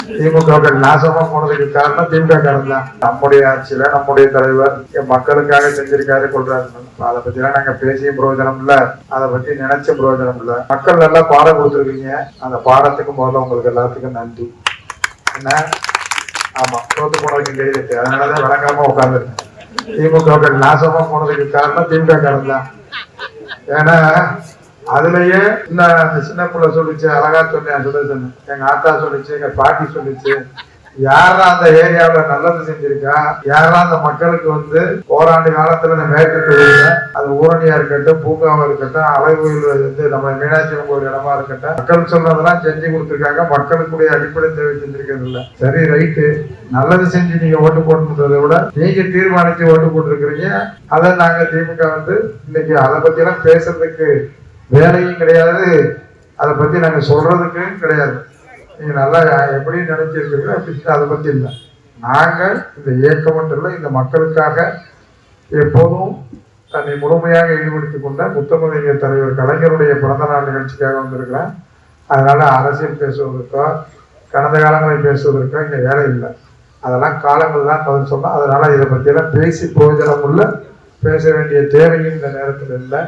திமுக நாசமா போனதுக்கு காரணம் திமுக காரணம் தான். நம்முடைய ஆட்சியில நம்முடைய தலைவர் மக்களுக்காக செஞ்சிருக்காரு கொள்றாரு. அதை பத்தி எல்லாம் நாங்க பேசியும் பிரயோஜனம் இல்ல, அதை பத்தி நினைச்ச பிரயோஜனம் இல்ல. மக்கள் நல்லா பாடம் கொடுத்துருக்கீங்க, அந்த பாடத்துக்கு முதல்ல உங்களுக்கு எல்லாத்துக்கும் நன்றி. என்ன ஆமா, தோத்து போனதுக்கு கைது, அதனாலதான் விளங்காம உட்கார்ந்துருக்கேன். திமுக நாசமா போனதுக்கு காரணம் திமுக காரணம் தான். ஏன்னா அதுலயே இந்த சின்ன பிள்ளை சொல்லிச்சு, அழகா சொன்னேன், சொன்னேன், எங்க ஆத்தா சொல்லிச்சு, எங்க பாட்டி சொல்லிச்சு, யாரா அந்த ஏரியாவில நல்லது செஞ்சிருக்கா, யாரா அந்த மக்களுக்கு ஓராண்டு காலத்துல இந்த மேற்கு தொழில அது ஊரணியா இருக்கட்டும், பூங்காவா இருக்கட்டும், அலைகோயில் நம்ம மீனாட்சி கோயில் இடமா இருக்கட்டும், மக்கள் சொல்றதெல்லாம் செஞ்சு கொடுத்துருக்காங்க. மக்களுக்குடைய அடிப்படை தேவை செஞ்சிருக்கிறது இல்ல. சரி, ரைட்டு, நல்லது செஞ்சு நீங்க ஓட்டு போட்டுறதை விட நீங்க தீர்மானிச்சு ஓட்டு போட்டுருக்கிறீங்க. அதை நாங்க திமுக இன்னைக்கு அதை பத்தி எல்லாம் பேசுறதுக்கு வேலையும் கிடையாது, அதை பத்தி நாங்க சொல்றதுக்கு கிடையாது. நீங்க நல்லா எப்படி நினைச்சிருக்கீங்க அப்படி, அதை பத்தி இல்லை. நாங்க இந்த இயக்கம் மட்டும் இல்லை, இந்த மக்களுக்காக எப்போதும் தன்னை முழுமையாக ஈடுபடுத்திக் கொண்ட முத்தமிழ் தலைவர் கலைஞருடைய பிறந்த நாள் நிகழ்ச்சிக்காக வந்திருக்கிறேன். அதனால அரசியல் பேசுவதற்கோ கடந்த காலங்களை பேசுவதற்கோ இங்க வேலை இல்லை. அதெல்லாம் காலங்கள் தான் பதில் சொன்னோம். அதனால இதை பத்தி எல்லாம் பேசி பிரயோஜனம் உள்ள பேச வேண்டிய தேவையும் இந்த நேரத்தில் இல்லை.